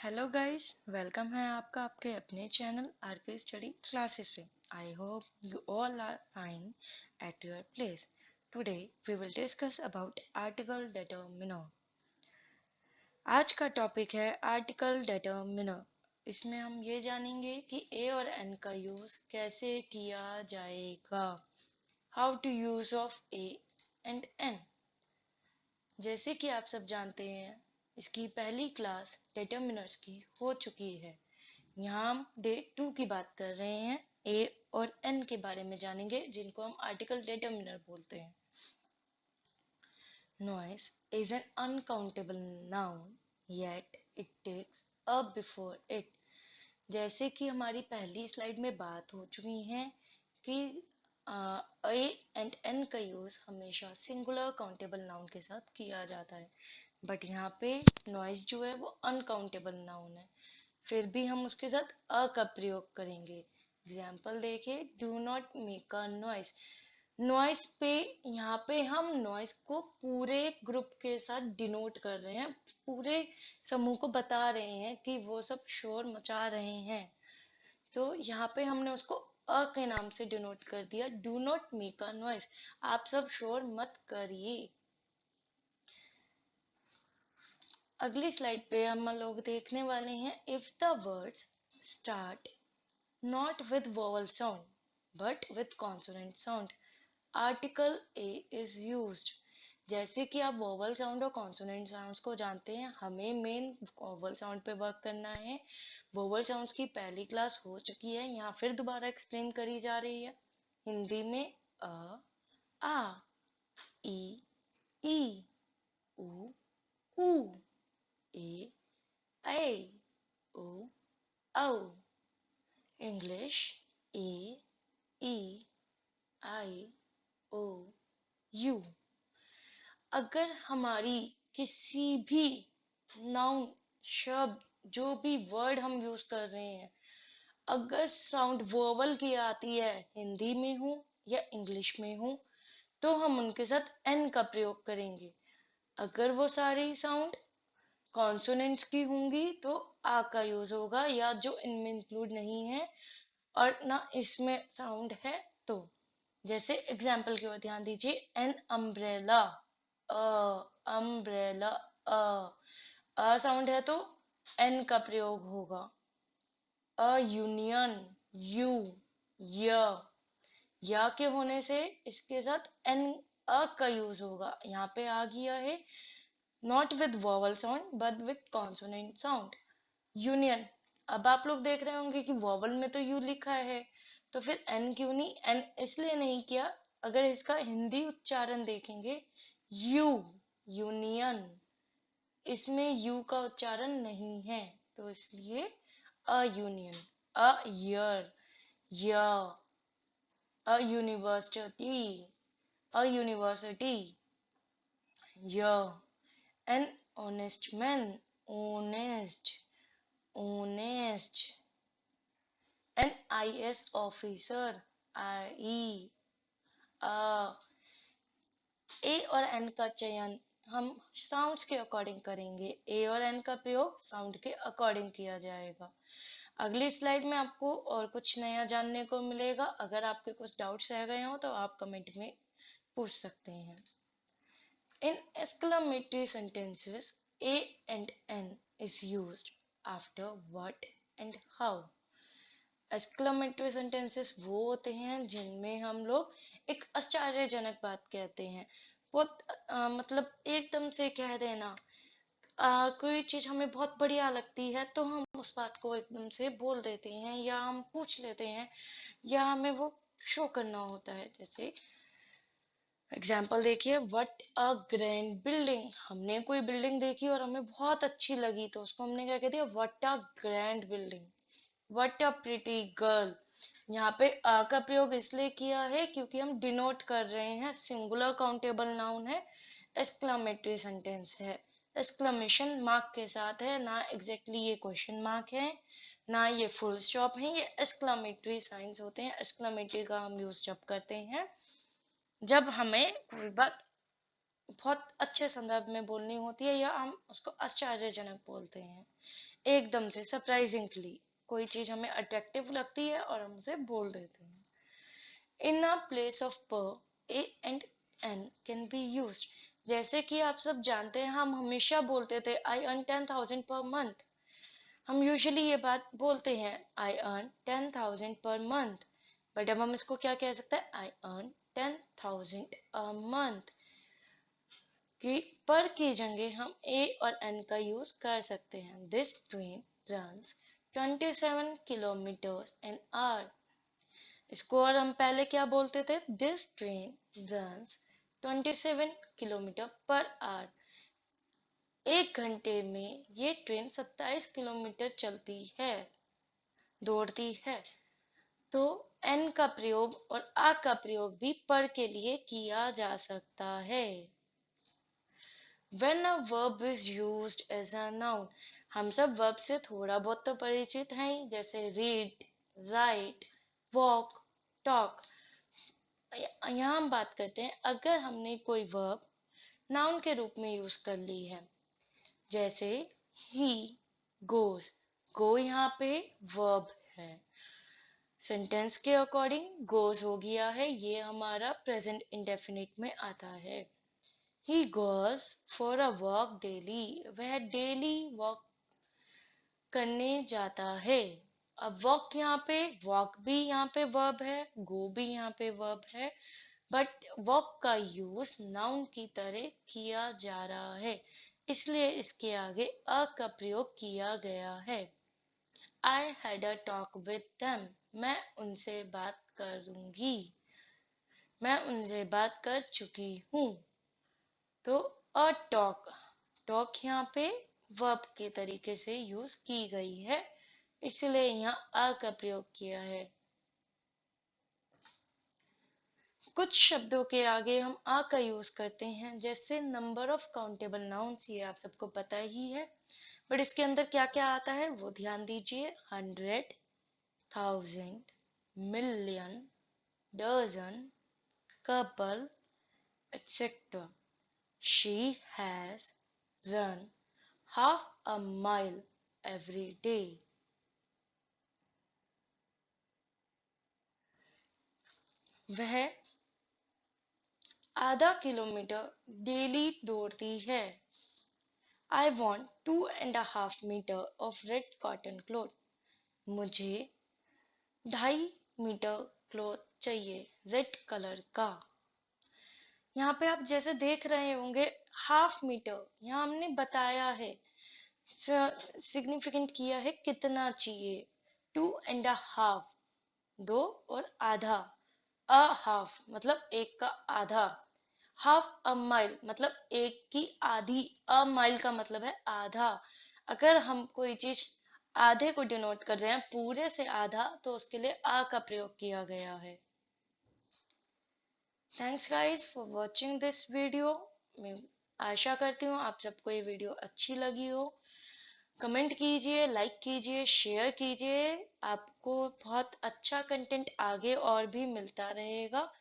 Hello guys, welcome है आपका आपके अपने चैनल आरपी स्टडी क्लासेस पे। I hope you all are fine at your place. Today we will discuss about article determiner. आज का topic है आर्टिकल डिटरमिनर। इसमें हम ये जानेंगे कि ए और एन का यूज कैसे किया जाएगा। How to use of a and an. जैसे कि आप सब जानते हैं, इसकी पहली क्लास डिटरमिनर्स की हो चुकी है। यहाँ हम डे 2 की बात कर रहे हैं। ए और एन के बारे में जानेंगे, जिनको हम आर्टिकल डिटरमिनर बोलते हैं। Noise is an uncountable noun, yet it takes a before it. जैसे कि हमारी पहली स्लाइड में बात हो चुकी है कि ए एंड एन का यूज हमेशा सिंगुलर काउंटेबल नाउन के साथ किया जाता है, बट यहाँ पे नॉइज जो है वो अनकाउंटेबल नाउन है, फिर भी हम उसके साथ अ का प्रयोग करेंगे। एग्जाम्पल देखिए, do not make a noise. Noise पे यहाँ पे हम नॉइस को पूरे ग्रुप के साथ डिनोट कर रहे हैं, पूरे समूह को बता रहे हैं कि वो सब शोर मचा रहे हैं। तो यहाँ पे हमने उसको अ के नाम से डिनोट कर दिया, do not make a noise. आप सब शोर मत करिए। अगली स्लाइड पे हम लोग देखने वाले हैं, if the words start not with vowel sound but with consonant sound, article a is used. जैसे कि आप वोवल साउंड और कॉन्सोनेंट साउंड्स को जानते हैं, हमें मेन वोवल साउंड पे वर्क करना है। वोवल साउंड्स की पहली क्लास हो चुकी है, यहाँ फिर दोबारा एक्सप्लेन करी जा रही है। हिंदी में अ, आ, ई, उ, ऊ, ए, ऐ, ओ, औ। English A, E, I, O, U. अगर हमारी किसी भी नाउन, शब्द, जो भी वर्ड हम यूज कर रहे हैं, अगर साउंड वोवल की आती है, हिंदी में हो या इंग्लिश में हो, तो हम उनके साथ एन का प्रयोग करेंगे। अगर वो सारी साउंड कॉन्सोनेंट्स की होंगी तो आ का यूज होगा, या जो इनमें इंक्लूड नहीं है और ना इसमें साउंड है तो। जैसे एग्जाम्पल की ओर ध्यान दीजिए, an umbrella, umbrella, a sound है तो एन का प्रयोग होगा। अ यूनियन, यू, या के होने से इसके साथ एन, अ का यूज होगा। यहाँ पे आ गया है, not with vowel sound but with consonant sound. Union, अब आप लोग देख रहे होंगे कि वोवल में तो यू लिखा है, तो फिर एन क्यों नहीं? एन इसलिए नहीं किया, अगर इसका हिंदी उच्चारण देखेंगे, यू, यूनियन, इसमें यू का उच्चारण नहीं है, तो इसलिए अ यूनियन। अ ईयर, य, अ यूनिवर्सिटी, अ यूनिवर्सिटी, य। An honest man, honest, honest. An IS officer, I, A और एन का चयन हम साउंड्स के अकॉर्डिंग करेंगे। ए और एन का प्रयोग साउंड के अकॉर्डिंग किया जाएगा। अगली स्लाइड में आपको और कुछ नया जानने को मिलेगा। अगर आपके कुछ डाउट्स रह गए हो तो आप कमेंट में पूछ सकते हैं। इन exclamatory sentences, A and N is used after what and how. Exclamatory sentences वो होते हैं जिनमें हम लोग एक आश्चर्यजनक बात कहते हैं। बहुत मतलब एकदम से कह देना, कोई चीज हमें बहुत बढ़िया लगती है तो हम उस बात को एकदम से बोल देते हैं, या हम पूछ लेते हैं, या हमें वो शो करना होता है। जैसे एग्जाम्पल देखिए, व्हाट अ ग्रैंड बिल्डिंग। हमने कोई बिल्डिंग देखी और हमें बहुत अच्छी लगी, तो उसको हमने क्या कह दिया, what a grand building. What a pretty girl. यहाँ पे अ का प्रयोग इसलिए किया है क्योंकि हम डिनोट कर रहे हैं, सिंगुलर काउंटेबल नाउन है, एक्सक्लामेटरी सेंटेंस है, एक्सक्लेमेशन मार्क के साथ है, ना एग्जैक्टली ये क्वेश्चन मार्क है, ना ये फुल स्टॉप है, ये एक्सक्लामेटरी साइंस होते हैं। एक्सक्लामेटरी का हम यूज जब करते हैं जब हमें कोई बात बहुत अच्छे संदर्भ में बोलनी होती है, या हम उसको आश्चर्यजनक बोलते हैं, एकदम से सरप्राइजिंगली कोई चीज हमें अट्रैक्टिव लगती है और हम उसे बोल देते हैं। इन अ प्लेस ऑफ पर, a and an can be used. जैसे कि आप सब जानते हैं, हम हमेशा बोलते थे आई अर्न 10,000 पर मंथ। हम यूजुअली ये बात बोलते हैं I earn 10,000 per month, but अब हम इसको क्या कह सकते हैं, आई अर्न 10,000 अ मंथ। कि पर की जगह हम ए और एन का यूज कर सकते हैं। This train runs 27 kilometres an hour. इसको और हम पहले क्या बोलते थे, this train runs 27 kilometre per hour. 1 घंटे में ये ट्रेन 27 किलोमीटर चलती है, दौड़ती है। तो एन का प्रयोग और आ का प्रयोग भी पर के लिए किया जा सकता है। When a verb is used as a noun, हम सब verb से थोड़ा बहुत तो परिचित हैं, जैसे read, write, walk, talk। यहाँ हम बात करते हैं अगर हमने कोई verb noun के रूप में यूज कर ली है, जैसे he goes। go यहाँ पे verb है, सेंटेंस के अकॉर्डिंग goes हो गया है, ये हमारा प्रेजेंट इंडेफिनिट में आता है। He goes for a walk daily, वह डेली वॉक करने जाता है। अब वॉक यहाँ पे, वॉक भी यहाँ पे वर्ब है, गो भी यहाँ पे वर्ब है, बट वॉक का यूज नाउन की तरह किया जा रहा है, इसलिए इसके आगे अ का प्रयोग किया गया है। I had a talk with them, मैं उनसे बात करूंगी, मैं उनसे बात कर चुकी हूँ। तो अ टॉक, टॉक यहाँ पे वर्ब के तरीके से यूज की गई है, इसलिए यहाँ अ का प्रयोग किया है। कुछ शब्दों के आगे हम आ का यूज करते हैं, जैसे नंबर ऑफ काउंटेबल नाउन्स, ये आप सबको पता ही है, बट इसके अंदर क्या क्या आता है वो ध्यान दीजिए। 100, 1000, million, dozen, couple, etc. She has run half a mile every day. वह आधा किलोमीटर डेली दौड़ती है। I want 2.5 metre of red cotton cloth. मुझे 2.5 मीटर क्लॉथ चाहिए रेड कलर का। यहाँ पे आप जैसे देख रहे होंगे, हाफ मीटर यहाँ हमने बताया है, सिग्निफिकेंट किया है कितना चाहिए, 2.5, 2 और आधा, अ हाफ मतलब एक का आधा, हाफ अ माइल मतलब एक की आधी, अ माइल का मतलब है आधा। अगर हम कोई चीज आधे को डिनोट कर रहे हैं, पूरे से आधा, तो उसके लिए आ का प्रयोग किया गया है। Thanks guys for watching this video. मैं आशा करती हूँ आप सबको ये वीडियो अच्छी लगी हो। कमेंट कीजिए, लाइक कीजिए, शेयर कीजिए, आपको बहुत अच्छा कंटेंट आगे और भी मिलता रहेगा।